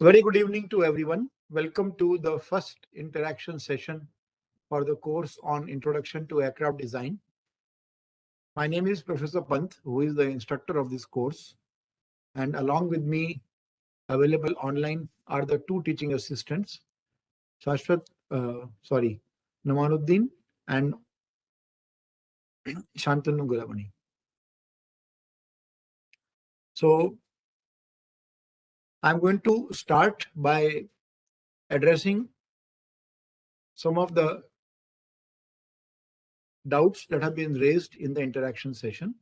Very good evening to everyone. Welcome to the first interaction session for the course on Introduction to Aircraft Design. My name is Professor Pant, who is the instructor of this course. And along with me, available online are the two teaching assistants, Namanuddin and Shantanu Gulamani. So I'm going to start by addressing some of the doubts that have been raised in the interaction session.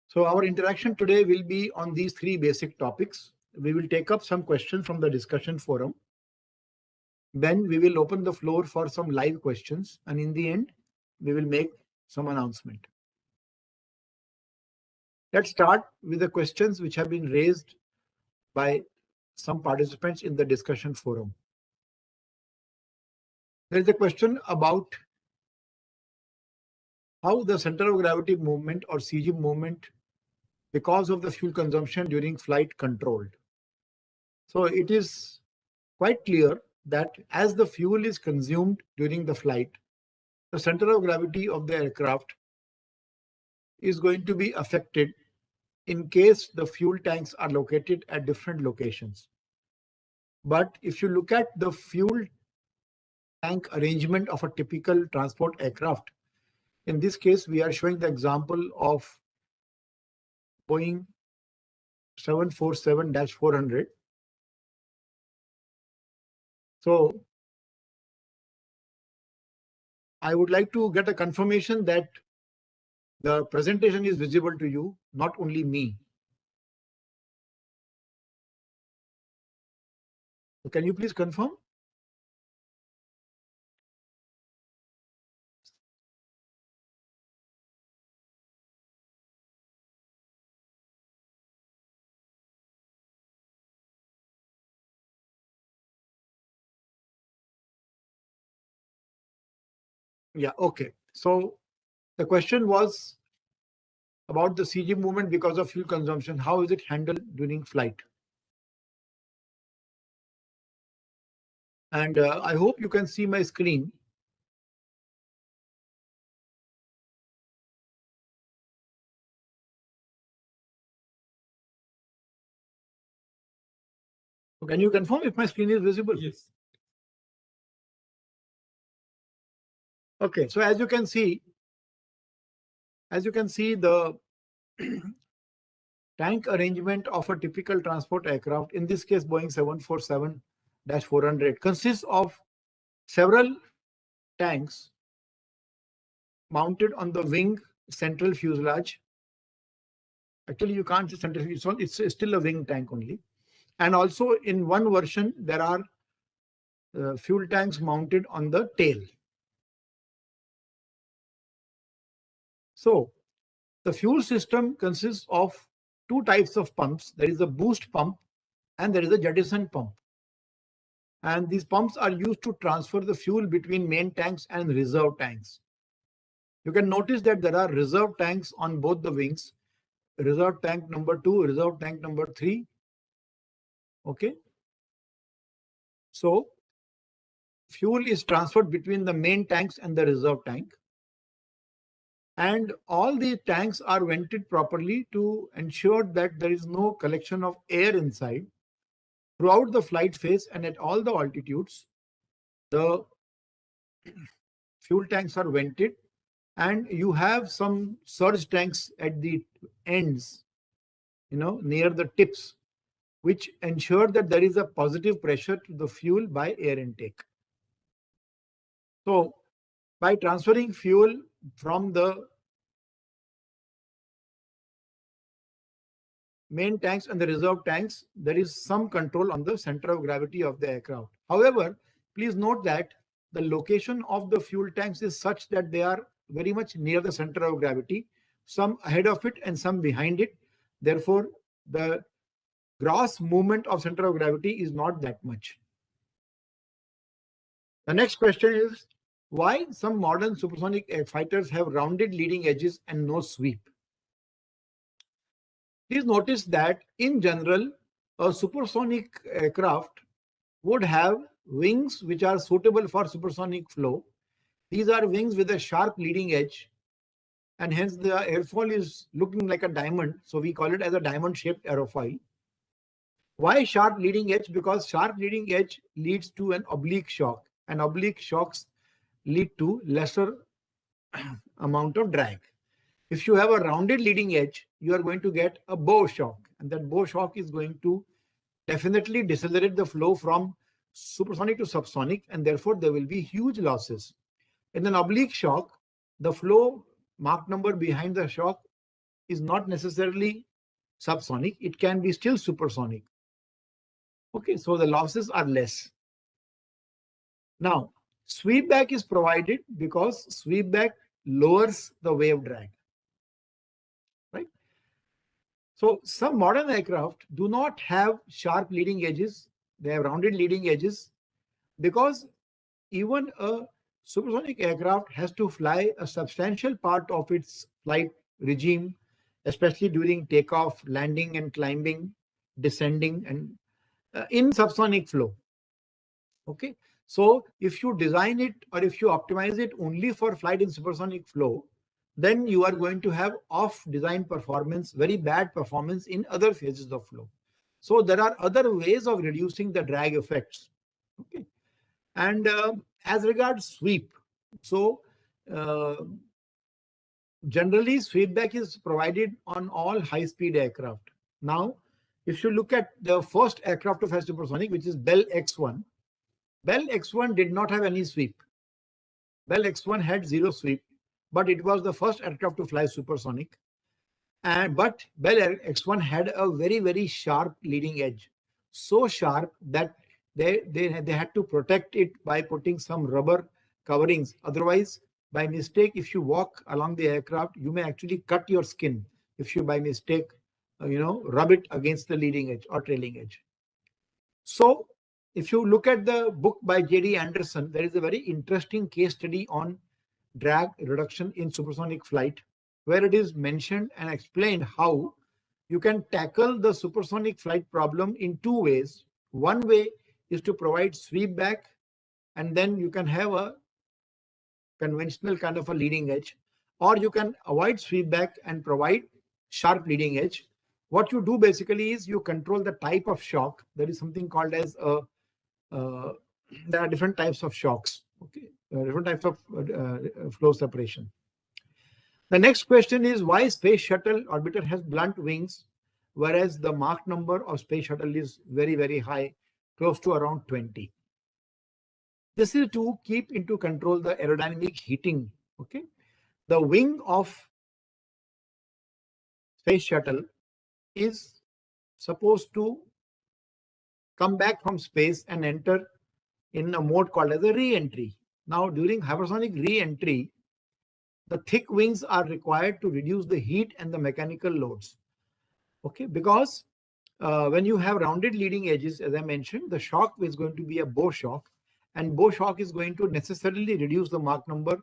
So our interaction today will be on these three basic topics. We will take up some questions from the discussion forum. Then we will open the floor for some live questions. And in the end, we will make some announcement. Let's start with the questions which have been raised by some participants in the discussion forum. There is a question about how the center of gravity movement or CG movement because of the fuel consumption during flight controlled. So it is quite clear that as the fuel is consumed during the flight, the center of gravity of the aircraft is going to be affected in case the fuel tanks are located at different locations. But if you look at the fuel tank arrangement of a typical transport aircraft, in this case, we are showing the example of Boeing 747-400. So I would like to get a confirmation that the presentation is visible to you, not only me. So can you please confirm? Yeah, okay. So the question was about the CG movement because of fuel consumption. How is it handled during flight? And I hope you can see my screen. So can you confirm if my screen is visible? Yes. Okay, so as you can see, the tank arrangement of a typical transport aircraft, in this case Boeing 747-400, consists of several tanks mounted on the wing central fuselage. Actually, you can't say central fuselage, it's still a wing tank only. And also in one version, there are fuel tanks mounted on the tail. So the fuel system consists of two types of pumps. There is a boost pump and there is a jettison pump. And these pumps are used to transfer the fuel between main tanks and reserve tanks. You can notice that there are reserve tanks on both the wings. Reserve tank number 2, reserve tank number 3. Okay. So fuel is transferred between the main tanks and the reserve tank. And all the tanks are vented properly to ensure that there is no collection of air inside. Throughout the flight phase and at all the altitudes, the fuel tanks are vented, and you have some surge tanks at the ends, near the tips, which ensure that there is a positive pressure to the fuel by air intake. So by transferring fuel from the main tanks and the reserve tanks, there is some control on the center of gravity of the aircraft. However, please note that the location of the fuel tanks is such that they are very much near the center of gravity, some ahead of it and some behind it. Therefore, the gross movement of center of gravity is not that much. The next question is, why some modern supersonic fighters have rounded leading edges and no sweep. Please notice that in general, a supersonic aircraft would have wings which are suitable for supersonic flow. These are wings with a sharp leading edge, and hence the airfoil is looking like a diamond. So we call it as a diamond-shaped aerofoil. Why sharp leading edge? Because sharp leading edge leads to an oblique shock, and oblique shocks lead to lesser amount of drag. If you have a rounded leading edge, you are going to get a bow shock, and that bow shock is going to definitely decelerate the flow from supersonic to subsonic, and therefore there will be huge losses. In an oblique shock, the flow Mach number behind the shock is not necessarily subsonic, it can be still supersonic. Okay, so the losses are less. Now, sweep back is provided because sweep back lowers the wave drag, right? So some modern aircraft do not have sharp leading edges. They have rounded leading edges because even a supersonic aircraft has to fly a substantial part of its flight regime, especially during takeoff, landing and climbing, descending, and in subsonic flow. Okay, so if you design it or if you optimize it only for flight in supersonic flow, then you are going to have off design performance, very bad performance in other phases of flow. So there are other ways of reducing the drag effects. Okay, and as regards sweep, so generally sweep back is provided on all high speed aircraft. Now, if you look at the first aircraft of supersonic, which is Bell X1, Bell X1 did not have any sweep. Bell X1 had zero sweep, but it was the first aircraft to fly supersonic. But Bell X1 had a very, very sharp leading edge. So sharp that they had to protect it by putting some rubber coverings. Otherwise, by mistake, if you walk along the aircraft, you may actually cut your skin if you by mistake, rub it against the leading edge or trailing edge. So if you look at the book by J.D. Anderson, there is a very interesting case study on drag reduction in supersonic flight, where it is mentioned and explained how you can tackle the supersonic flight problem in two ways. One way is to provide sweep back, and then you can have a conventional kind of a leading edge, or you can avoid sweep back and provide sharp leading edge. What you do basically is you control the type of shock. There is something called as there are different types of shocks. Okay, different types of flow separation. The next question is why space shuttle orbiter has blunt wings, whereas the Mach number of space shuttle is very, very high, close to around 20. This is to keep into control the aerodynamic heating. Okay, the wing of space shuttle is supposed to come back from space and enter in a mode called as a re-entry. Now, during hypersonic re-entry, the thick wings are required to reduce the heat and the mechanical loads. Okay, because when you have rounded leading edges, as I mentioned, the shock is going to be a bow shock, and bow shock is going to necessarily reduce the Mach number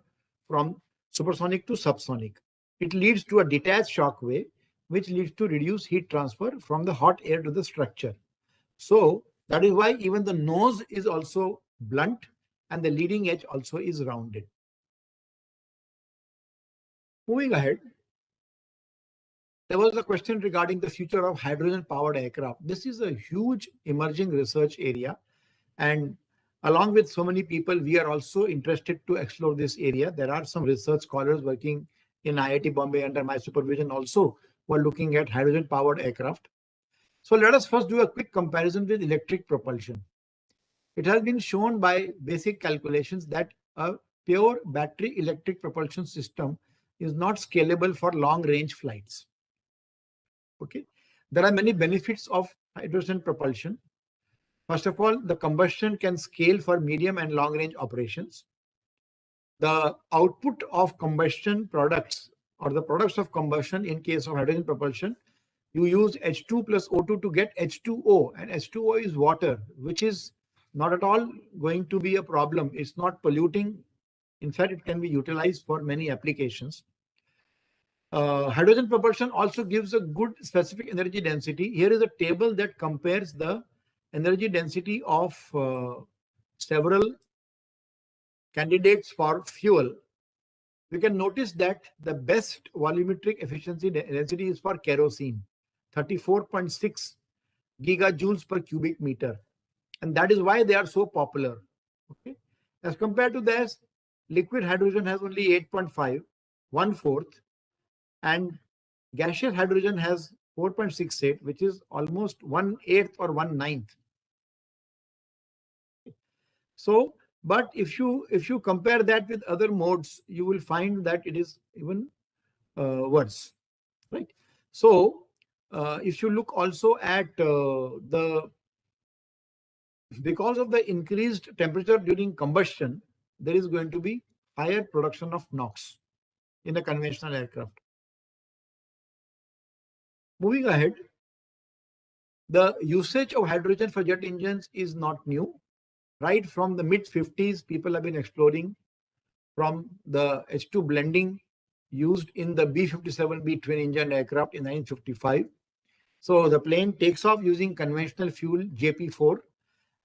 from supersonic to subsonic. It leads to a detached shock wave, which leads to reduced heat transfer from the hot air to the structure. So that is why even the nose is also blunt and the leading edge also is rounded. Moving ahead, there was a question regarding the future of hydrogen-powered aircraft. This is a huge emerging research area, and along with so many people, we are also interested to explore this area. There are some research scholars working in IIT Bombay under my supervision also who are looking at hydrogen-powered aircraft. So let us first do a quick comparison with electric propulsion. It has been shown by basic calculations that a pure battery electric propulsion system is not scalable for long-range flights. Okay, there are many benefits of hydrogen propulsion. First of all, the combustion can scale for medium and long-range operations. The output of combustion products or the products of combustion in case of hydrogen propulsion, you use H2 plus O2 to get H2O, and H2O is water, which is not at all going to be a problem. It's not polluting In fact, it can be utilized for many applications. Hydrogen propulsion also gives a good specific energy density. Here is a table that compares the energy density of several candidates for fuel. We can notice that the best volumetric efficiency density is for kerosene, 34.6 gigajoules per cubic meter. And that is why they are so popular. Okay. As compared to this, liquid hydrogen has only 8.5, 1/4, and gaseous hydrogen has 4.68, which is almost 1/8 or 1/9. So, but if you compare that with other modes, you will find that it is even worse, right? So, if you look also at because of the increased temperature during combustion, there is going to be higher production of NOx in a conventional aircraft. Moving ahead, the usage of hydrogen for jet engines is not new. Right from the mid-50s, people have been exploring from the H2 blending used in the B-57B twin engine aircraft in 1955. So the plane takes off using conventional fuel JP4,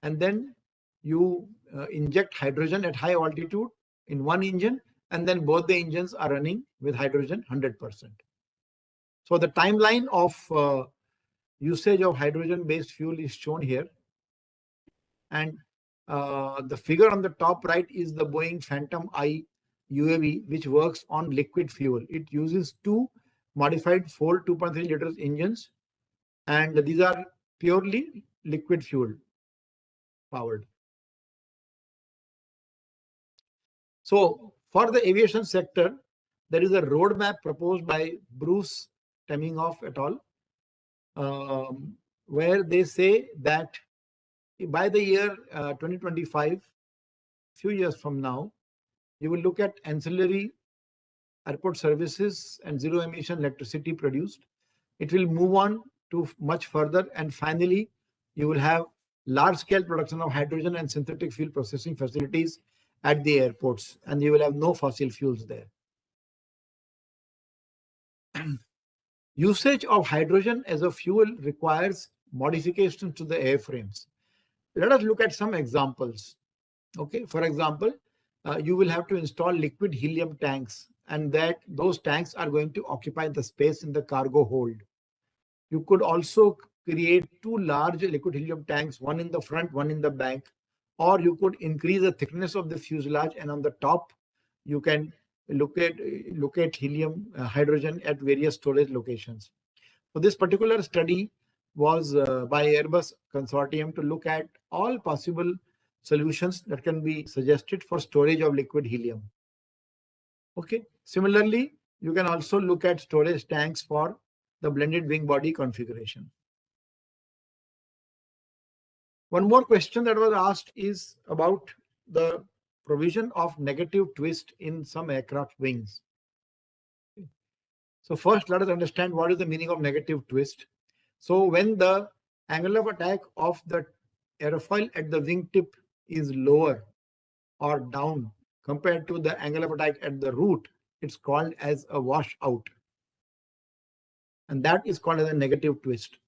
and then you inject hydrogen at high altitude in one engine, and then both the engines are running with hydrogen 100%. So the timeline of usage of hydrogen-based fuel is shown here. And the figure on the top right is the Boeing Phantom I UAV, which works on liquid fuel. It uses two modified Ford 2.3 liters engines, and these are purely liquid fuel powered. So for the aviation sector, there is a roadmap proposed by Bruce Temmingoff et al., where they say that by the year 2025, few years from now, you will look at ancillary airport services and zero emission electricity produced. It will move on to much further, and finally, you will have large scale production of hydrogen and synthetic fuel processing facilities at the airports, and you will have no fossil fuels there. Usage of hydrogen as a fuel requires modifications to the airframes. Let us look at some examples. Okay, for example, you will have to install liquid helium tanks, and that those tanks are going to occupy the space in the cargo hold. You could also create two large liquid helium tanks, one in the front, one in the back, or you could increase the thickness of the fuselage, and on the top, you can locate helium, hydrogen at various storage locations. So this particular study was by Airbus consortium to look at all possible solutions that can be suggested for storage of liquid helium. Okay. Similarly, you can also look at storage tanks for the blended wing body configuration. One more question that was asked is about the provision of negative twist in some aircraft wings. So first, let us understand what is the meaning of negative twist. So when the angle of attack of the aerofoil at the wingtip is lower or down compared to the angle of attack at the root, it's called as a washout. And that is called as a negative twist.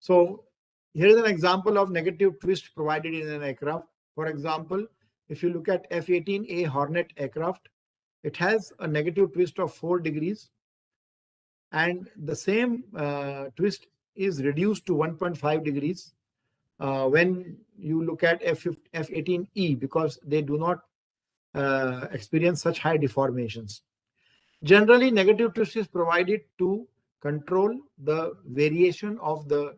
So here is an example of negative twist provided in an aircraft. For example, if you look at F-18A Hornet aircraft, it has a negative twist of 4 degrees. And the same twist is reduced to 1.5 degrees when you look at F-18E, because they do not experience such high deformations. Generally, negative twist is provided to control the variation of the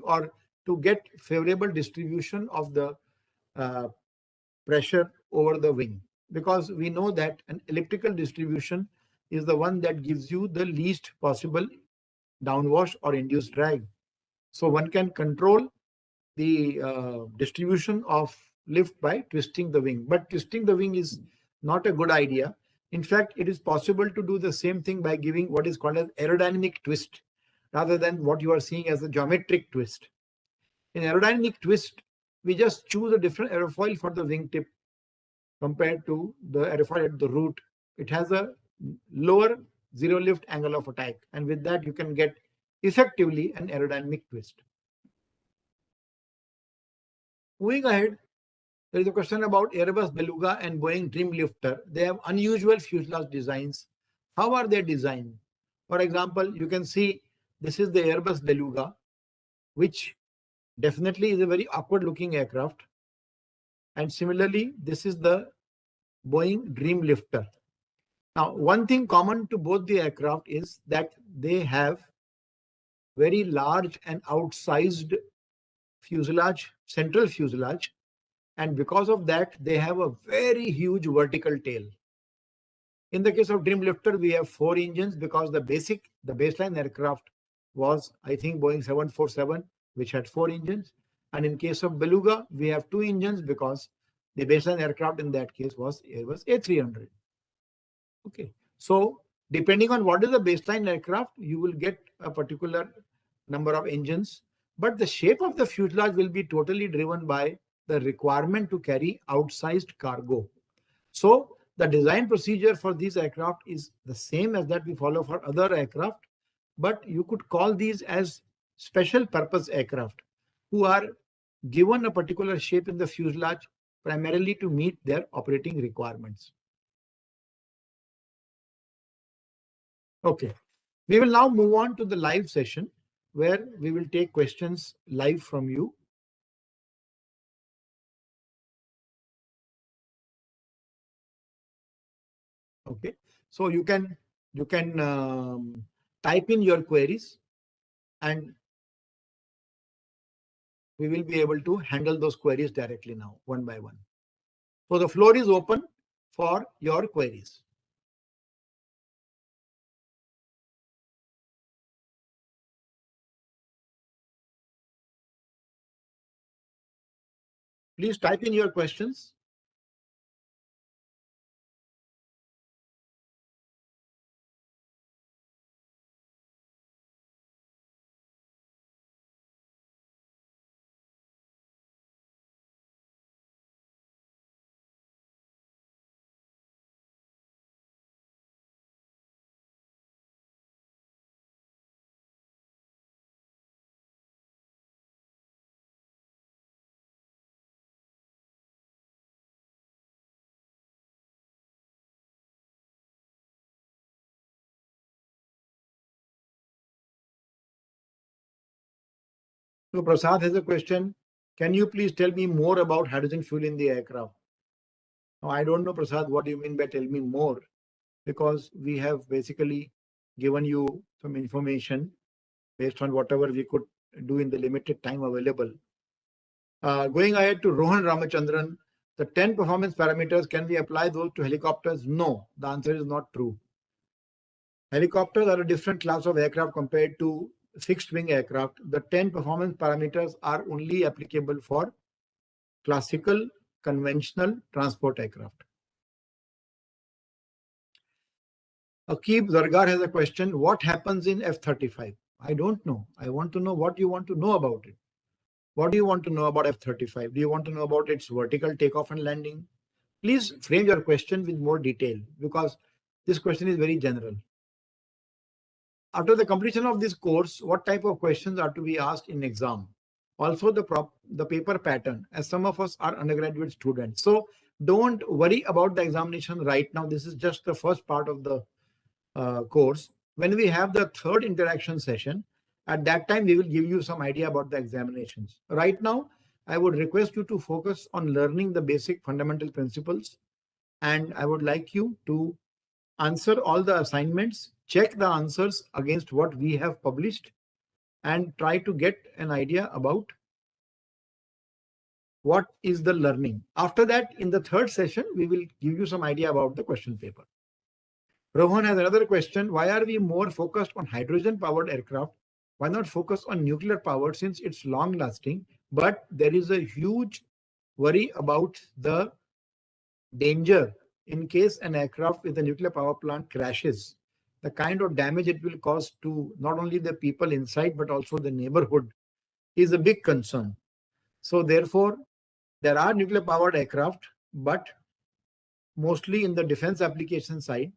or to get favorable distribution of the pressure over the wing, because we know that an elliptical distribution is the one that gives you the least possible downwash or induced drag. So one can control the distribution of lift by twisting the wing, but twisting the wing is not a good idea. In fact, it is possible to do the same thing by giving what is called as aerodynamic twist rather than what you are seeing as a geometric twist. In aerodynamic twist, we just choose a different aerofoil for the wingtip, compared to the airfoil at the root. It has a lower zero lift angle of attack, and with that you can get effectively an aerodynamic twist. Moving ahead, there is a question about Airbus Beluga and Boeing Dreamlifter. They have unusual fuselage designs. How are they designed? For example, you can see this is the Airbus Beluga, which definitely is a very awkward looking aircraft. And similarly, this is the Boeing Dreamlifter. Now, one thing common to both the aircraft is that they have very large and outsized fuselage, central fuselage, and because of that, they have a very huge vertical tail. In the case of Dreamlifter, we have 4 engines because the baseline aircraft was, I think, Boeing 747, which had 4 engines. And in case of Beluga, we have 2 engines because the baseline aircraft in that case was Airbus A300. Okay, so depending on what is the baseline aircraft, you will get a particular number of engines, but the shape of the fuselage will be totally driven by the requirement to carry outsized cargo. So the design procedure for these aircraft is the same as that we follow for other aircraft, but you could call these as special purpose aircraft who are given a particular shape in the fuselage primarily to meet their operating requirements. Okay, we will now move on to the live session where we will take questions live from you. Okay, so you can type in your queries and we will be able to handle those queries directly now, one by one. So the floor is open for your queries. Please type in your questions. So Prasad has a question. Can you please tell me more about hydrogen fuel in the aircraft? Now, I don't know, Prasad, what do you mean by tell me more? Because we have basically given you some information based on whatever we could do in the limited time available. Going ahead to Rohan Ramachandran, the 10 performance parameters, can we apply those to helicopters? No, the answer is not true. Helicopters are a different class of aircraft compared to fixed wing aircraft. The 10 performance parameters are only applicable for classical conventional transport aircraft. Akib Zargar has a question. What happens in F-35? I don't know. I want to know what you want to know about it. What do you want to know about F-35? Do you want to know about its vertical takeoff and landing? Please frame your question with more detail because this question is very general. After the completion of this course, what type of questions are to be asked in exam? Also the paper pattern, as some of us are undergraduate students. So don't worry about the examination right now. This is just the first part of the course. When we have the third interaction session, at that time, we will give you some idea about the examinations. Right now, I would request you to focus on learning the basic fundamental principles. And I would like you to answer all the assignments, check the answers against what we have published, and try to get an idea about what is the learning. After that, in the third session, we will give you some idea about the question paper. Rohan has another question. Why are we more focused on hydrogen-powered aircraft? Why not focus on nuclear power since it's long-lasting? But there is a huge worry about the danger in case an aircraft with a nuclear power plant crashes. The kind of damage it will cause to not only the people inside, but also the neighborhood is a big concern. So therefore, there are nuclear-powered aircraft, but mostly in the defense application side,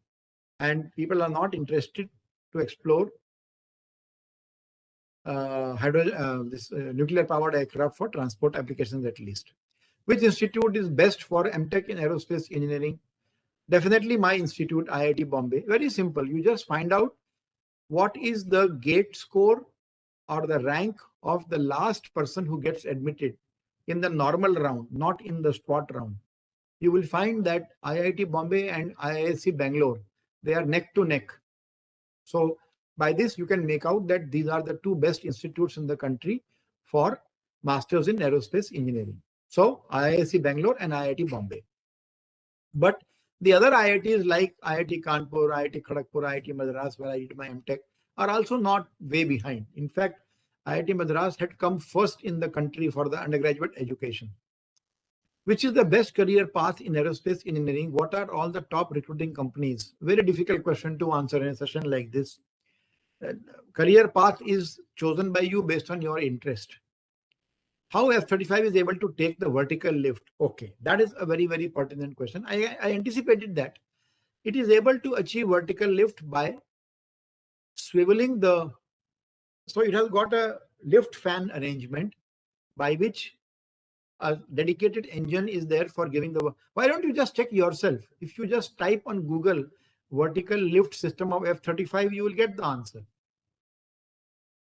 and people are not interested to explore nuclear powered aircraft for transport applications at least. Which institute is best for MTech in aerospace engineering? Definitely my institute, IIT Bombay. Very simple. You just find out what is the gate score or the rank of the last person who gets admitted in the normal round, not in the spot round. You will find that IIT Bombay and IISc Bangalore, they are neck to neck. So by this, you can make out that these are the two best institutes in the country for masters in aerospace engineering. So IISc Bangalore and IIT Bombay. But the other IITs like IIT Kanpur, IIT Kharagpur, IIT Madras, where I did my MTech, are also not way behind. In fact, IIT Madras had come first in the country for the undergraduate education. Which is the best career path in aerospace engineering? What are all the top recruiting companies? Very difficult question to answer in a session like this. Career path is chosen by you based on your interest. How F-35 is able to take the vertical lift? Okay, that is a very, very pertinent question. I anticipated that. It is able to achieve vertical lift by swiveling the... So it has got a lift fan arrangement by which a dedicated engine is there for giving the... Why don't you just check yourself? If you just type on Google vertical lift system of F-35, you will get the answer.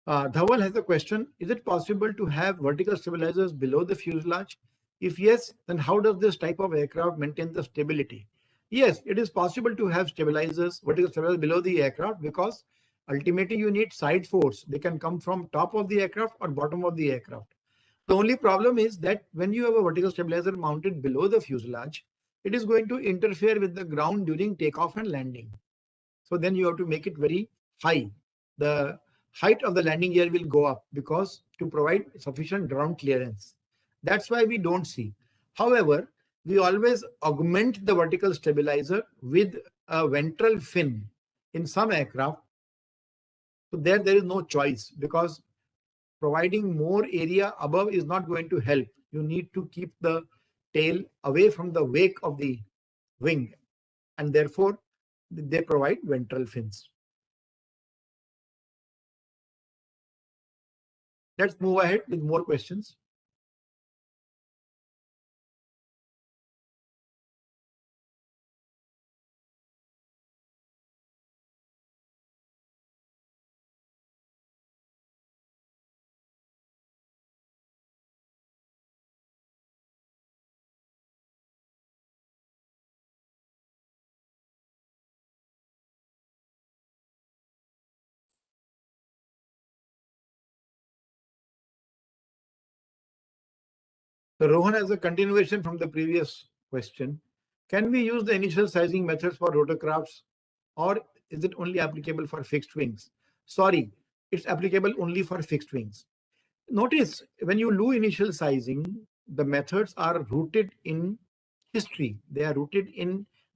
Dhawal has a question. Is it possible to have vertical stabilizers below the fuselage? If yes, then how does this type of aircraft maintain the stability? Yes, it is possible to have stabilizers, vertical stabilizers below the aircraft because ultimately you need side force. They can come from top of the aircraft or bottom of the aircraft. The only problem is that when you have a vertical stabilizer mounted below the fuselage, it is going to interfere with the ground during takeoff and landing. So then you have to make it very high. The height of the landing gear will go up because to provide sufficient ground clearance. That's why we don't see. However, we always augment the vertical stabilizer with a ventral fin in some aircraft. So there is no choice because providing more area above is not going to help. You need to keep the tail away from the wake of the wing, and therefore they provide ventral fins. Let's move ahead with more questions. So Rohan, has a continuation from the previous question. Can we use the initial sizing methods for rotorcrafts, or is it only applicable for fixed wings? Sorry, it's applicable only for fixed wings. Notice when you do initial sizing, the methods are rooted in history. They are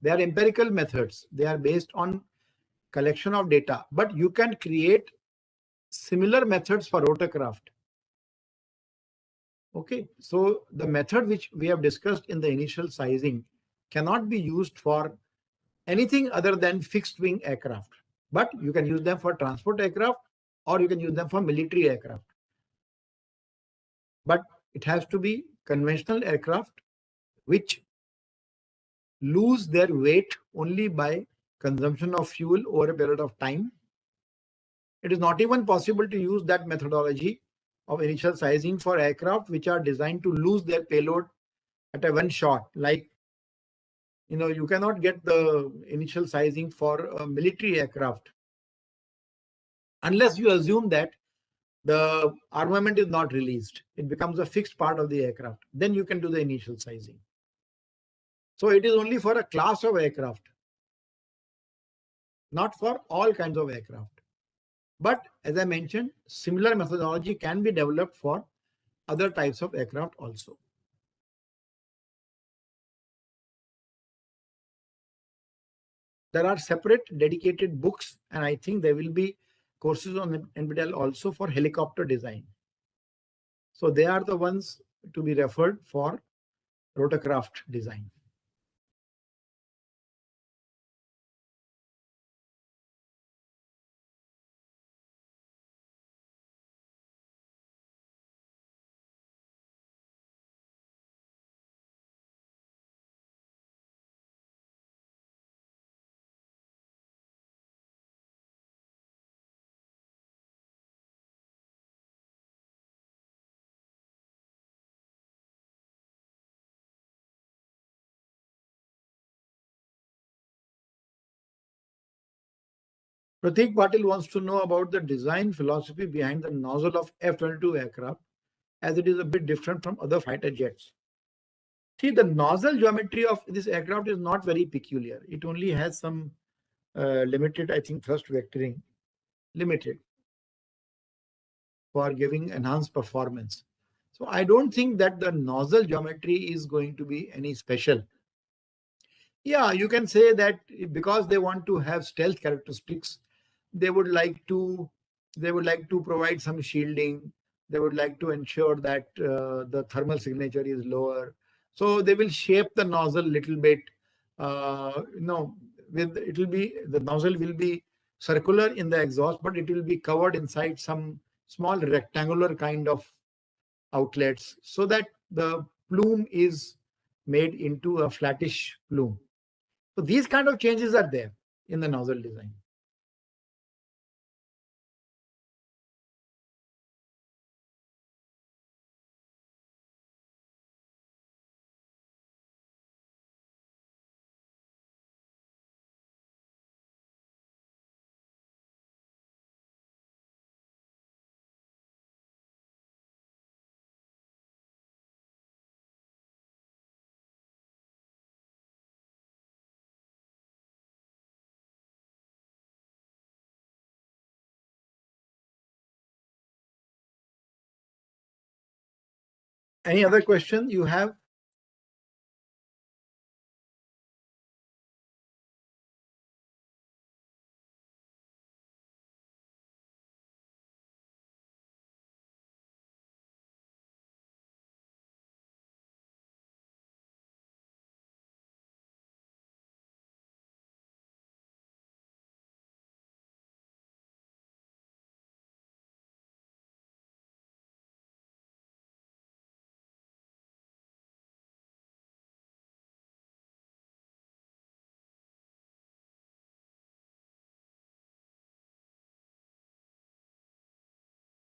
empirical methods. They are based on collection of data, but you can create similar methods for rotorcraft. Okay, so the method which we have discussed in the initial sizing cannot be used for anything other than fixed wing aircraft, but you can use them for transport aircraft or you can use them for military aircraft. But it has to be conventional aircraft which lose their weight only by consumption of fuel over a period of time. It is not even possible to use that methodology of initial sizing for aircraft which are designed to lose their payload at a one shot. Like, you cannot get the initial sizing for a military aircraft unless you assume that the armament is not released. It becomes a fixed part of the aircraft. Then you can do the initial sizing. So it is only for a class of aircraft, not for all kinds of aircraft. But as I mentioned, similar methodology can be developed for other types of aircraft also. There are separate dedicated books, and I think there will be courses on NPTEL also for helicopter design. So they are the ones to be referred for rotorcraft design. Pratik Patil wants to know about the design philosophy behind the nozzle of F-22 aircraft, as it is a bit different from other fighter jets. See, the nozzle geometry of this aircraft is not very peculiar. It only has some limited, I think, thrust vectoring, limited, for giving enhanced performance. So I don't think that the nozzle geometry is going to be any special. Yeah, you can say that because they want to have stealth characteristics, they would like to provide some shielding. They would like to ensure that the thermal signature is lower. So they will shape the nozzle little bit. With it will be the nozzle will be circular in the exhaust, but it will be covered inside some small rectangular kind of outlets, so that the plume is made into a flattish plume. So these kind of changes are there in the nozzle design. Any other question you have?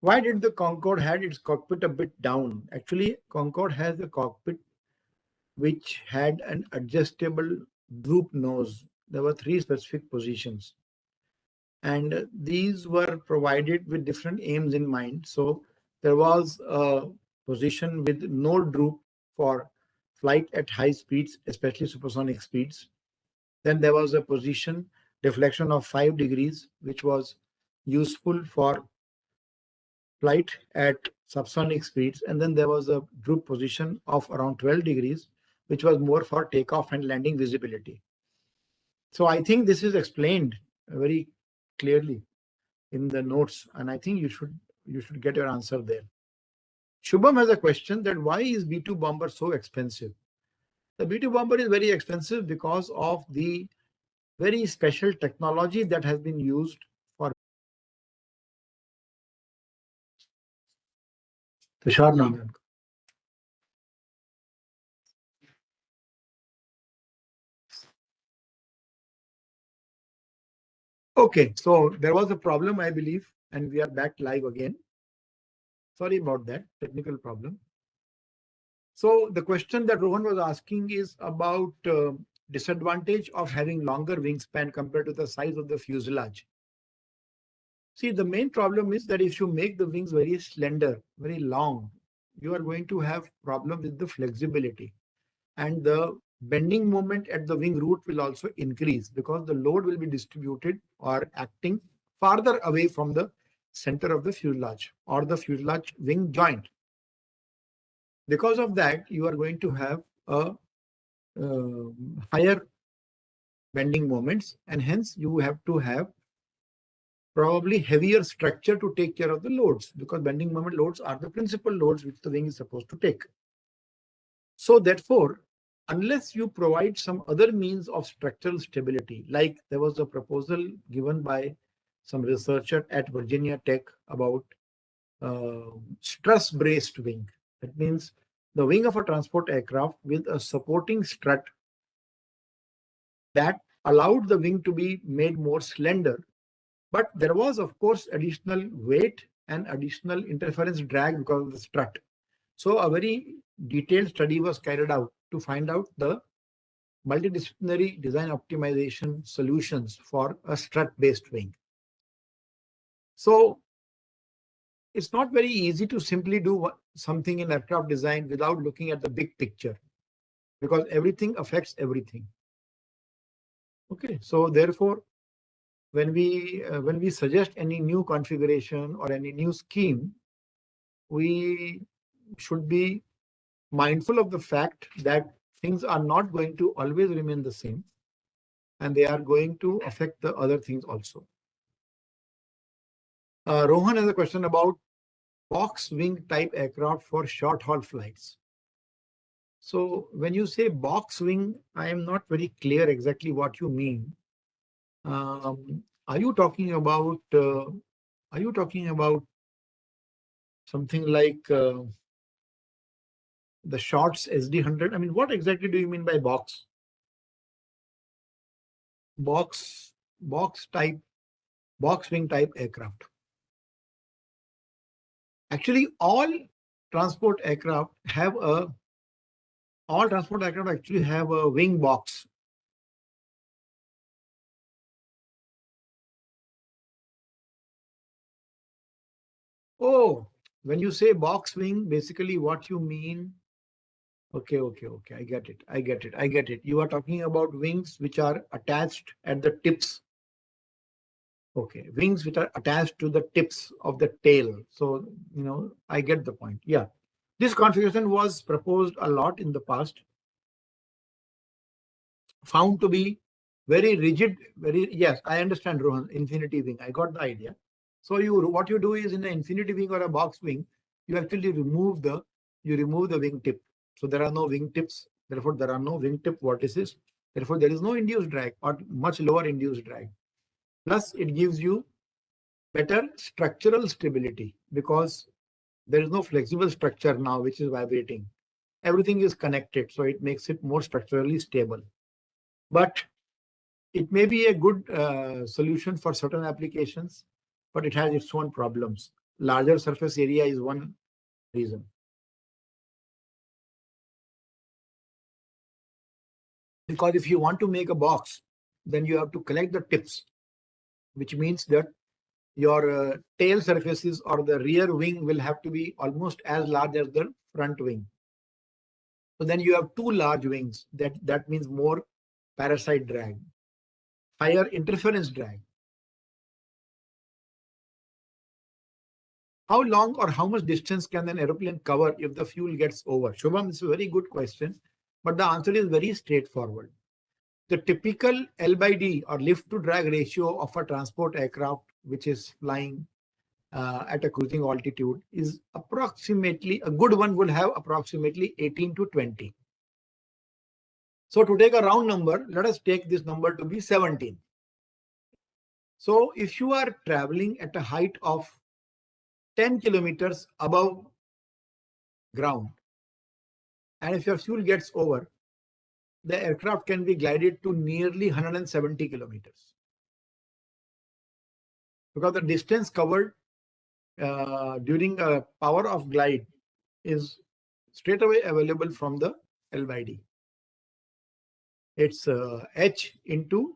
Why did the Concorde had its cockpit a bit down? Actually, Concorde has a cockpit which had an adjustable droop nose. There were three specific positions, and these were provided with different aims in mind. So there was a position with no droop for flight at high speeds, especially supersonic speeds. Then there was a position deflection of 5 degrees, which was useful for flight at subsonic speeds. And then there was a droop position of around 12 degrees, which was more for takeoff and landing visibility. So I think this is explained very clearly in the notes, and I think you should get your answer there. Shubham has a question that why is B2 bomber so expensive? The B2 bomber is very expensive because of the very special technology that has been used for Tushar नाम है उनका. Okay, so there was a problem, I believe, and we are back live again. Sorry about that technical problem. So the question that Rohan was asking is about disadvantage of having longer wingspan compared to the size of the fuselage. See, the main problem is that if you make the wings very slender, very long, you are going to have problem with the flexibility, and the bending moment at the wing root will also increase because the load will be distributed or acting farther away from the center of the fuselage or the fuselage wing joint. Because of that, you are going to have a higher bending moments, and hence you have to have probably heavier structure to take care of the loads, because bending moment loads are the principal loads which the wing is supposed to take. So therefore, unless you provide some other means of structural stability, like there was a proposal given by some researcher at Virginia Tech about stress braced wing. That means the wing of a transport aircraft with a supporting strut that allowed the wing to be made more slender. But there was, of course, additional weight and additional interference drag because of the strut. So a very detailed study was carried out to find out the multidisciplinary design optimization solutions for a strut-based wing. So it's not very easy to simply do something in aircraft design without looking at the big picture, because everything affects everything. Okay, so therefore, when we suggest any new configuration or any new scheme, we should be mindful of the fact that things are not going to always remain the same, and they are going to affect the other things also. Rohan has a question about box wing type aircraft for short haul flights. So when you say box wing, I am not very clear exactly what you mean. Are you talking about something like the Shots SD-100? I mean, what exactly do you mean by box wing type aircraft? Actually, all transport aircraft actually have a wing box. Oh, when you say box wing, basically what you mean. Okay. I get it. You are talking about wings which are attached at the tips. Okay, wings which are attached to the tips of the tail. So, I get the point. Yeah. This configuration was proposed a lot in the past, found to be very rigid, yes, I understand, Rohan, infinity wing. I got the idea. So what you do is in an infinity wing or a box wing, you actually remove the wing tip. So there are no wing tips. Therefore, there are no wing tip vortices. Therefore, there is no induced drag or much lower induced drag. Plus, it gives you better structural stability because there is no flexible structure now which is vibrating. Everything is connected, so it makes it more structurally stable. But it may be a good solution for certain applications, but it has its own problems. Larger surface area is one reason. Because if you want to make a box, then you have to collect the tips, which means that your tail surfaces or the rear wing will have to be almost as large as the front wing. So then you have two large wings. That means more parasite drag, higher interference drag. How long or how much distance can an aeroplane cover if the fuel gets over? Shubham, it's a very good question, but the answer is very straightforward. The typical L by D or lift to drag ratio of a transport aircraft, which is flying at a cruising altitude, is approximately, a good one will have approximately 18 to 20. So to take a round number, let us take this number to be 17. So if you are traveling at a height of 10 kilometers above ground, and if your fuel gets over, the aircraft can be glided to nearly 170 kilometers. Because the distance covered during a power of glide is straight away available from the L by D. It's H into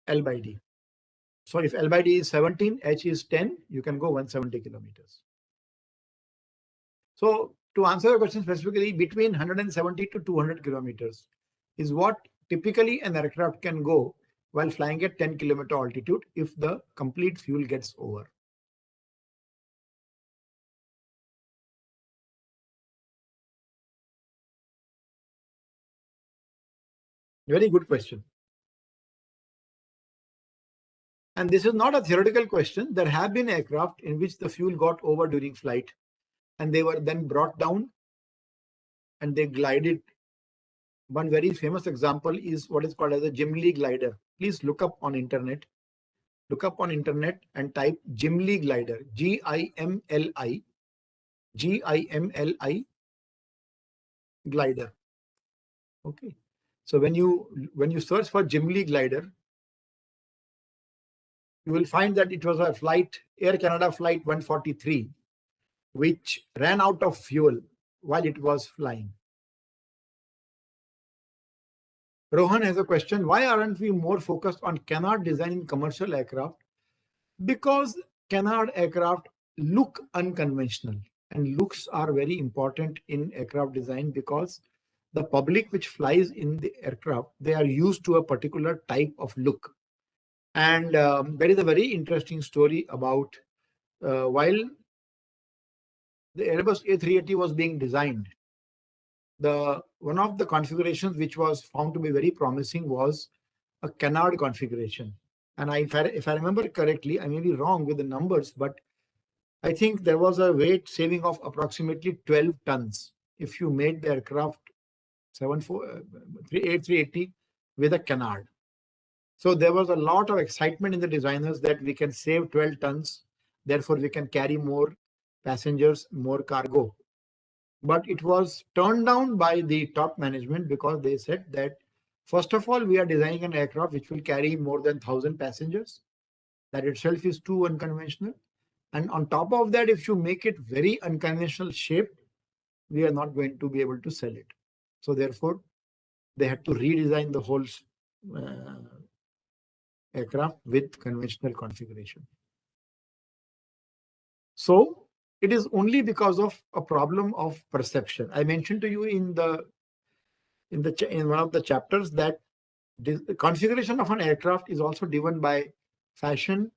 L by D. So if L by D is 17, H is 10, you can go 170 kilometers. So to answer the question specifically, between 170 to 200 kilometers is what typically an aircraft can go while flying at 10 kilometer altitude if the complete fuel gets over. Very good question. And this is not a theoretical question. There have been aircraft in which the fuel got over during flight and they were then brought down and they glided. One very famous example is what is called as a Gimli glider. Please look up on internet. Look up on internet and type Gimli glider. Gimli. Gimli glider. Okay. So when you search for Gimli glider, you will find that it was a flight, Air Canada flight 143, which ran out of fuel while it was flying. Rohan has a question. Why aren't we more focused on canard design in commercial aircraft Because canard aircraft look unconventional, and looks are very important in aircraft design because the public which flies in the aircraft, they are used to a particular type of look. And there is a very interesting story about while the Airbus A380 was being designed, the one of the configurations which was found to be very promising was a canard configuration. And if I remember correctly, I may be wrong with the numbers, but I think there was a weight saving of approximately 12 tons if you made the aircraft 380 with a canard. So there was a lot of excitement in the designers that we can save 12 tons, therefore we can carry more passengers, more cargo. But it was turned down by the top management because they said that, first of all, we are designing an aircraft which will carry more than 1,000 passengers. That itself is too unconventional. And on top of that, if you make it very unconventional shape, we are not going to be able to sell it. So therefore, they had to redesign the whole uh, aircraft with conventional configuration. So it is only because of a problem of perception. I mentioned to you in one of the chapters that the configuration of an aircraft is also driven by fashion,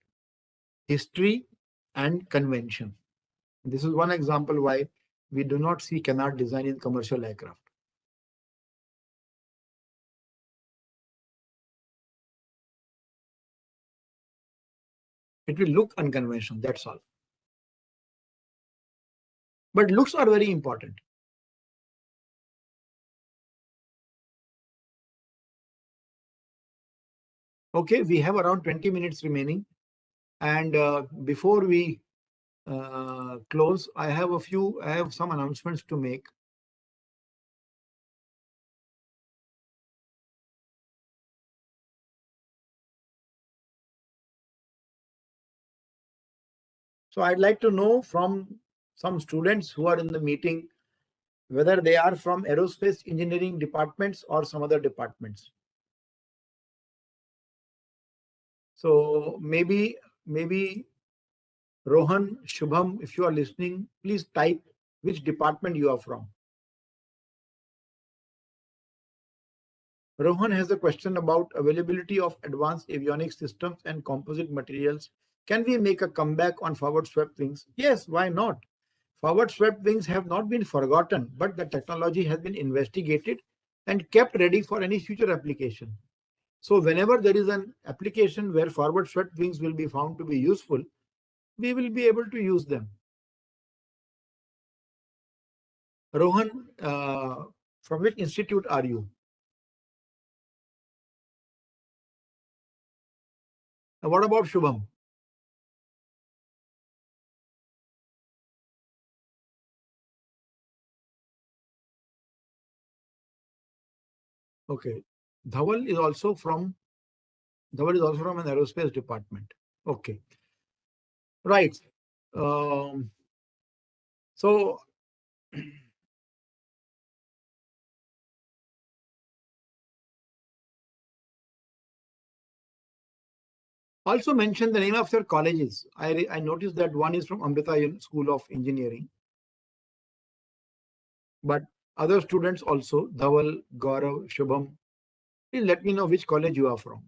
history, and convention. This is one example why we do not see canard design in commercial aircraft. It will look unconventional, that's all. But looks are very important. Okay, we have around 20 minutes remaining. And before we close, I have some announcements to make. So I'd like to know from some students who are in the meeting whether they are from aerospace engineering departments or some other departments. So maybe Rohan, Shubham, if you are listening, please type which department you are from. Rohan has a question about availability of advanced avionics systems and composite materials. Can we make a comeback on forward swept wings? Yes, why not? Forward swept wings have not been forgotten, but the technology has been investigated and kept ready for any future application. So whenever there is an application where forward swept wings will be found to be useful, we will be able to use them. Rohan, from which institute are you? What about Shubham? Okay. Dhaval is also from an aerospace department. Okay. Right. Um, so also mention the name of your colleges. I noticed that one is from Amrita School of Engineering, but other students also, Dhaval, Gaurav, Shubham, please let me know which college you are from.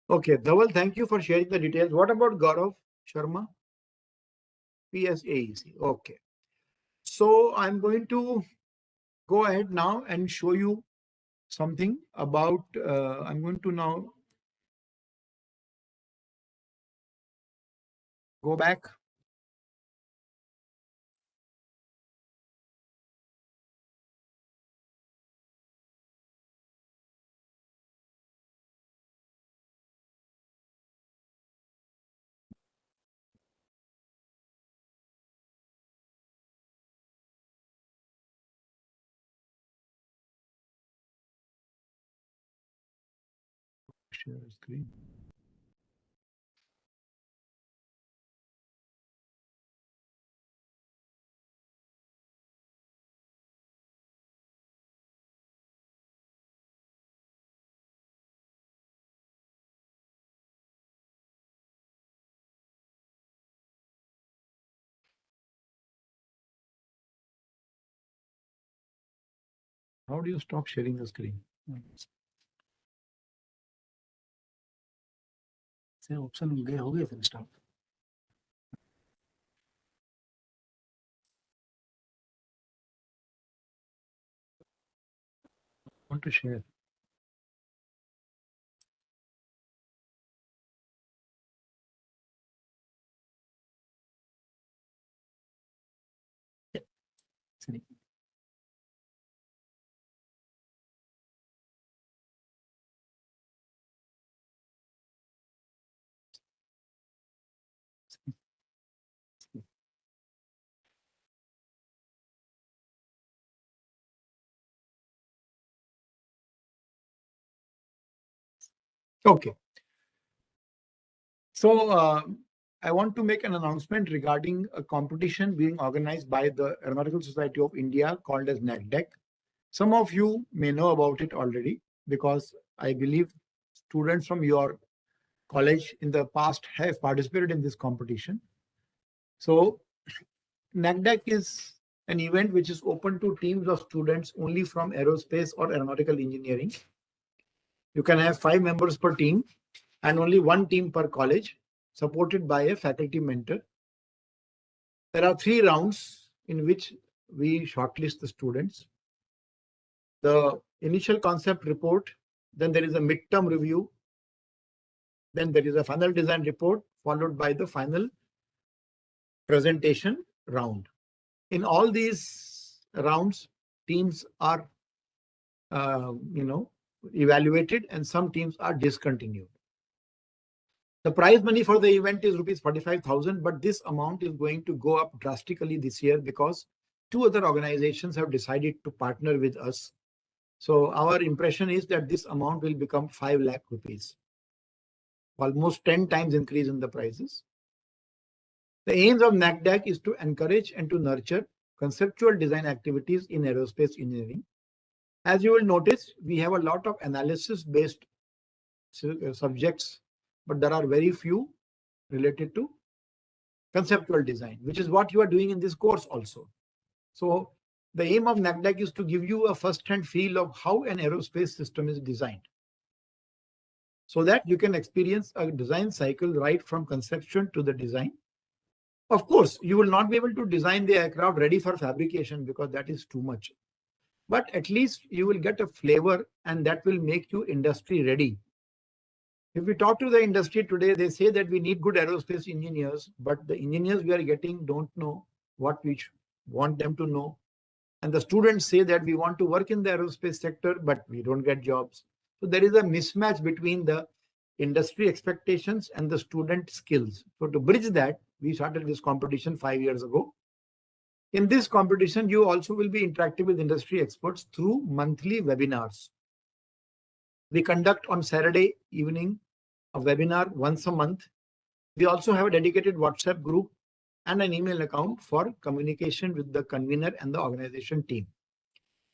Okay, Dhaval, thank you for sharing the details. What about Gaurav Sharma? PSAEC. Okay. So I'm going to go ahead now and show you something about, I'm going to now go back. share screen. How do you stop sharing the screen? से option गए हो गए थे stop. Want to share? Yeah. Sorry. Okay. So I want to make an announcement regarding a competition being organized by the Aeronautical Society of India called as NACDEC. Some of you may know about it already because I believe students from your college in the past have participated in this competition. So NACDEC is an event which is open to teams of students only from aerospace or aeronautical engineering. You can have 5 members per team and only 1 team per college, supported by a faculty mentor. There are 3 rounds in which we shortlist the students. The initial concept report, then there is a midterm review, then there is a final design report, followed by the final presentation round. In all these rounds, teams are evaluated and some teams are discontinued. The prize money for the event is rupees 45,000, but this amount is going to go up drastically this year because 2 other organizations have decided to partner with us. So our impression is that this amount will become 5 lakh rupees, almost 10 times increase in the prices. The aims of NACDAC is to encourage and to nurture conceptual design activities in aerospace engineering. As you will notice, we have a lot of analysis-based subjects, but there are very few related to conceptual design, which is what you are doing in this course also. So the aim of NACDAC is to give you a first-hand feel of how an aerospace system is designed, so that you can experience a design cycle right from conception to the design. Of course, you will not be able to design the aircraft ready for fabrication because that is too much. But at least you will get a flavor and that will make you industry ready. If we talk to the industry today, they say that we need good aerospace engineers, but the engineers we are getting don't know what we want them to know. And the students say that we want to work in the aerospace sector, but we don't get jobs. So there is a mismatch between the industry expectations and the student skills. So to bridge that, we started this competition 5 years ago. In this competition, you also will be interacting with industry experts through monthly webinars. We conduct on Saturday evening a webinar once a month. We also have a dedicated WhatsApp group and an email account for communication with the convener and the organization team.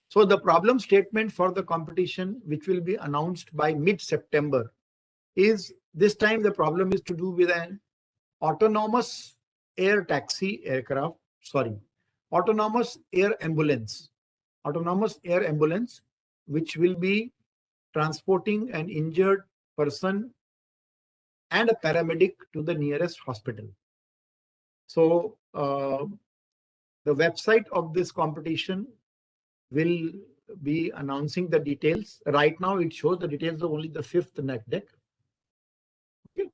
So the problem statement for the competition, which will be announced by mid-September, is this time the problem is to do with an autonomous air taxi aircraft, autonomous air ambulance, which will be transporting an injured person and a paramedic to the nearest hospital. So the website of this competition will be announcing the details. Right now, it shows the details of only the 5th NACDEC. Okay.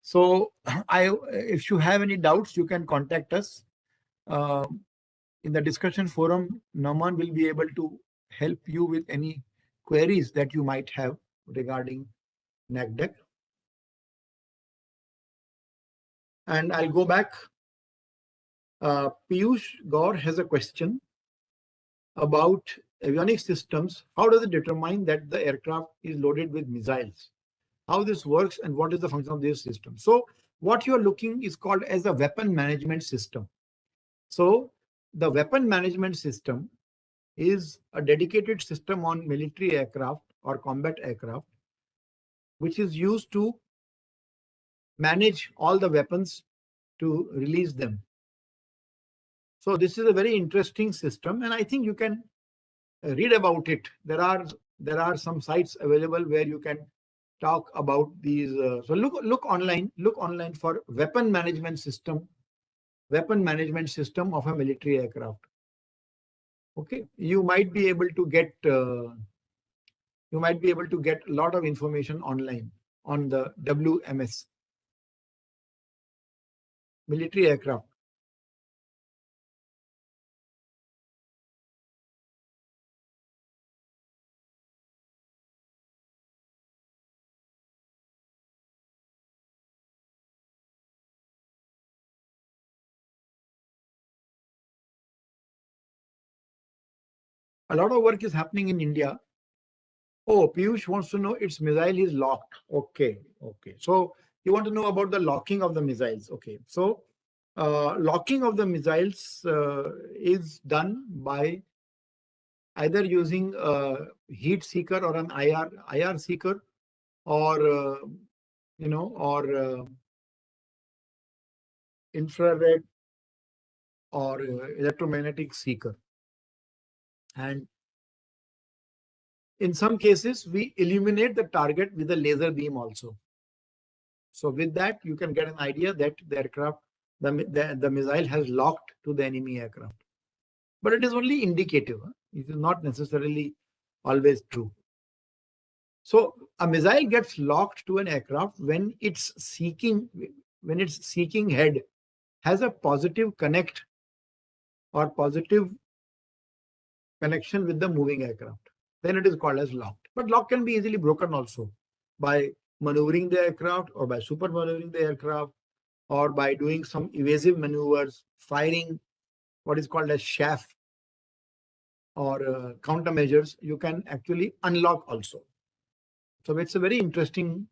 So if you have any doubts, you can contact us. In the discussion forum, Naman will be able to help you with any queries that you might have regarding NACDEC. And I'll go back. Piyush Gaur has a question about avionics systems. How does it determine that the aircraft is loaded with missiles? how this works and what is the function of this system. So what you are looking is called as a weapon management system. So the weapon management system is a dedicated system on military aircraft or combat aircraft, which is used to manage all the weapons to release them. So this is a very interesting system, and I think you can read about it. There are some sites available where you can talk about these. So look online for weapon management system of a military aircraft. Okay, you might be able to get a lot of information online on the WMS military aircraft. A lot of work is happening in India. Oh, Piyush wants to know its missile is locked. Okay. So you want to know about the locking of the missiles. Okay. So locking of the missiles is done by either using a heat seeker or an IR seeker, or infrared or electromagnetic seeker. And in some cases, we illuminate the target with a laser beam also. So with that, you can get an idea that the aircraft, the missile has locked to the enemy aircraft. But it is only indicative. It is not necessarily always true. So a missile gets locked to an aircraft when its seeking head has a positive connect or positive connection with the moving aircraft. Then it is called as locked. But lock can be easily broken also by maneuvering the aircraft or by super maneuvering the aircraft or by doing some evasive maneuvers, firing what is called as chaff or countermeasures. You can actually unlock also. So it's a very interesting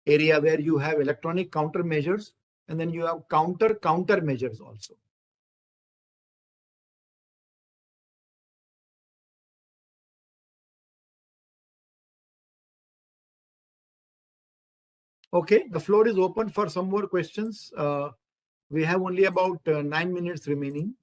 area where you have electronic countermeasures and then you have countermeasures also. Okay, the floor is open for some more questions. We have only about 9 minutes remaining.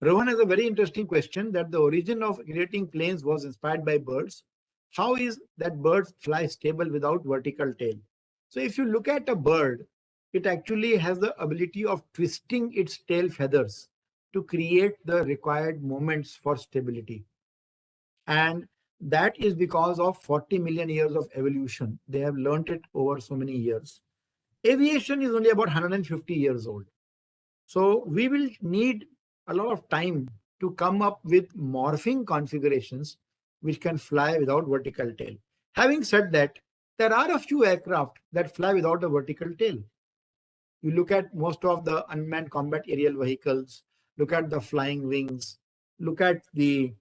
Rohan has a very interesting question that the origin of creating planes was inspired by birds. How is that birds fly stable without vertical tail? So if you look at a bird, it actually has the ability of twisting its tail feathers to create the required moments for stability. And that is because of 40 million years of evolution. They have learned it over so many years. Aviation is only about 150 years old. So we will need a lot of time to come up with morphing configurations which can fly without vertical tail. Having said that, there are a few aircraft that fly without a vertical tail. You look at most of the unmanned combat aerial vehicles, look at the flying wings, look at the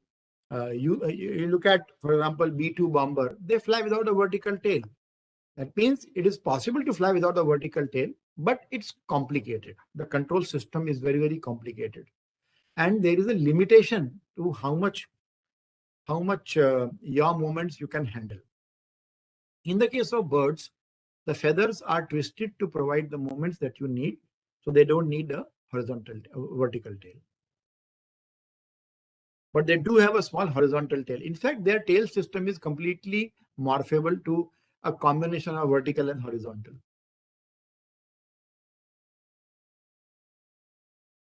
you look at, for example, B-2 bomber, they fly without a vertical tail. That means it is possible to fly without a vertical tail, but it's complicated. The control system is very, very complicated. And there is a limitation to how much yaw moments you can handle. In the case of birds, the feathers are twisted to provide the moments that you need, so they don't need a vertical tail. But they do have a small horizontal tail. In fact, their tail system is completely morphable to a combination of vertical and horizontal.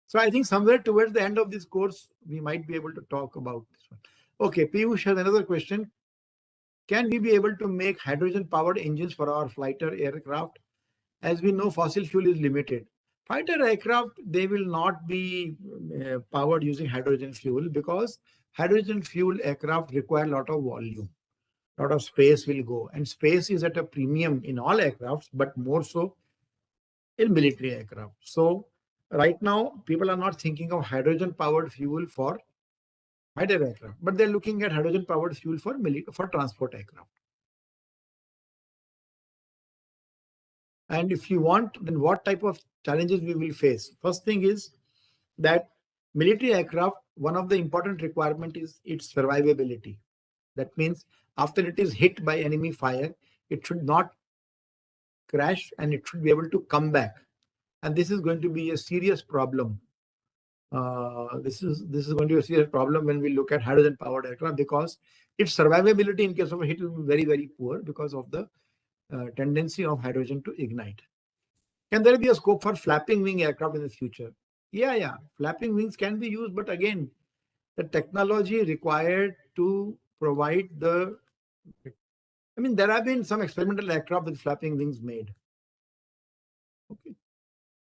So I think somewhere towards the end of this course, we might be able to talk about this one. Okay, Piyush has another question. Can we be able to make hydrogen-powered engines for our fighter aircraft? As we know, fossil fuel is limited. Fighter aircraft, they will not be powered using hydrogen fuel because hydrogen fuel aircraft require a lot of volume. A lot of space will go. And space is at a premium in all aircrafts, but more so in military aircraft. So right now, people are not thinking of hydrogen-powered fuel for fighter aircraft, but they're looking at hydrogen-powered fuel for transport aircraft. And if you want, then what type of challenges we will face? First thing is that military aircraft, one of the important requirement is its survivability. That means after it is hit by enemy fire, it should not crash and it should be able to come back. And this is going to be a serious problem. This is going to be a serious problem when we look at hydrogen powered aircraft, because its survivability in case of a hit will be very, very poor because of the tendency of hydrogen to ignite. Can there be a scope for flapping wing aircraft in the future? Yeah. Flapping wings can be used, but again, the technology required to provide the. I mean, there have been some experimental aircraft with flapping wings made. Okay.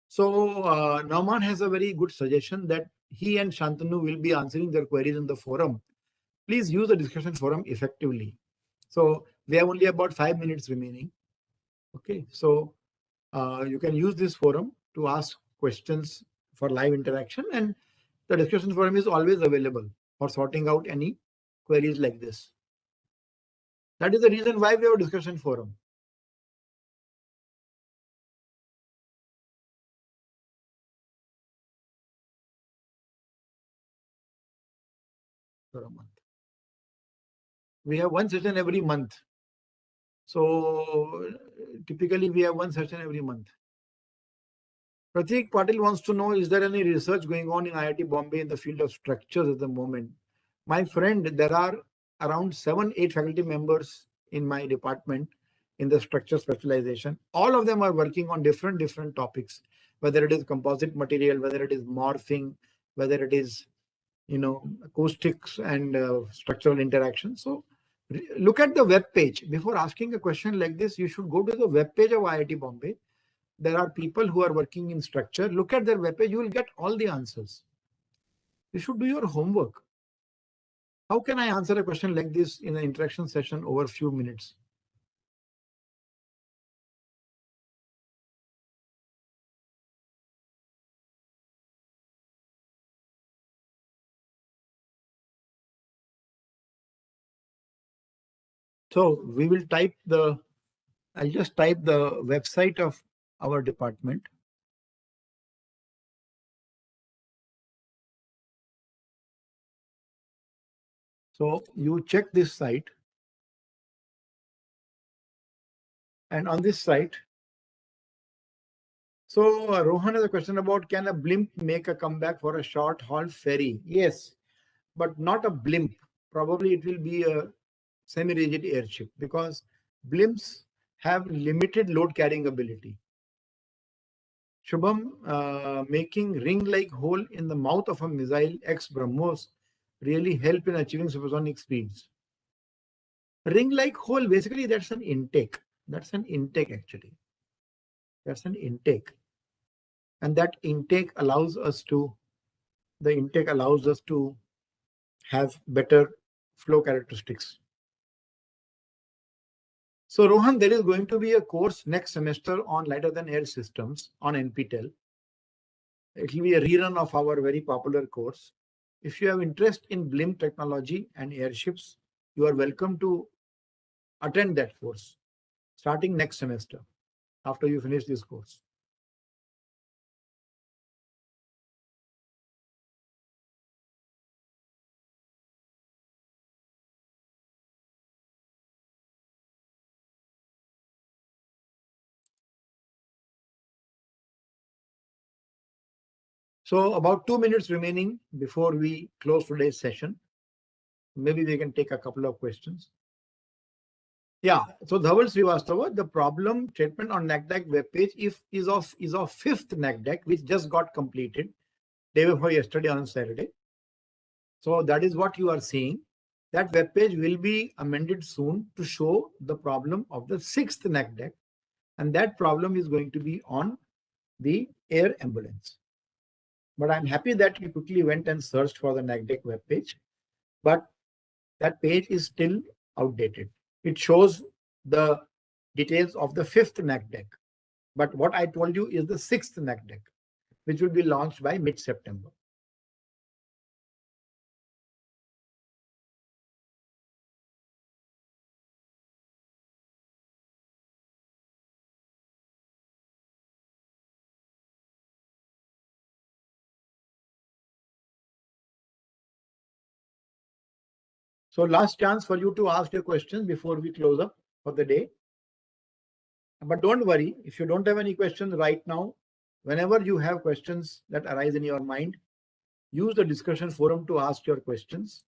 So Nauman has a very good suggestion that he and Shantanu will be answering their queries in the forum. Please use the discussion forum effectively. So we have only about 5 minutes remaining. Okay, so you can use this forum to ask questions for live interaction, and the discussion forum is always available for sorting out any queries like this. That is the reason why we have a discussion forum. For a month. We have one session every month. So typically we have one session every month. Pratik Patil wants to know, is there any research going on in IIT Bombay in the field of structures at the moment? My friend, there are around 7-8 faculty members in my department in the structure specialization. All of them are working on different topics, whether it is composite material, whether it is morphing, whether it is, acoustics and structural interaction. So look at the web page. Before asking a question like this, you should go to the web page of IIT Bombay. There are people who are working in structure. Look at their webpage, you will get all the answers. You should do your homework. How can I answer a question like this in an interaction session over a few minutes? So we will I'll just type the website of our department. So you check this site. And on this site, so Rohan has a question about, can a blimp make a comeback for a short haul ferry? Yes, but not a blimp. Probably it will be a semi-rigid airship, because blimps have limited load carrying ability. Shubham, making ring-like hole in the mouth of a missile ex-BrahMos really help in achieving supersonic speeds. Ring-like hole, basically that's an intake. That's an intake actually. That's an intake. And that intake allows us to have better flow characteristics. So Rohan, there is going to be a course next semester on lighter than air systems on NPTEL. It will be a rerun of our very popular course. If you have interest in blimp technology and airships, you are welcome to attend that course starting next semester after you finish this course. So about 2 minutes remaining before we close today's session. Maybe we can take a couple of questions. Yeah, so Dhaval Srivastava, the problem statement on NACDAC webpage is of fifth NACDAC, which just got completed day before yesterday on Saturday. So that is what you are seeing. That webpage will be amended soon to show the problem of the sixth NACDAC, and that problem is going to be on the air ambulance. But I'm happy that you quickly went and searched for the NACDAC webpage, but that page is still outdated. It shows the details of the fifth NACDAC. But what I told you is the 6th NAC deck, which will be launched by mid-September. So last chance for you to ask your questions before we close up for the day. But don't worry, if you don't have any questions right now, whenever you have questions that arise in your mind, use the discussion forum to ask your questions.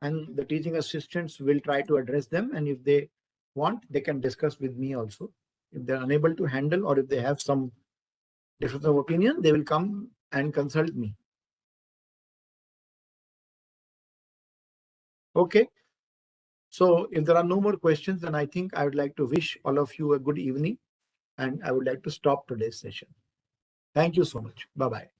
And the teaching assistants will try to address them. And if they want, they can discuss with me also. If they're unable to handle or if they have some difference of opinion, they will come and consult me. Okay. So if there are no more questions, then I think I would like to wish all of you a good evening, and I would like to stop today's session. Thank you so much. Bye-bye.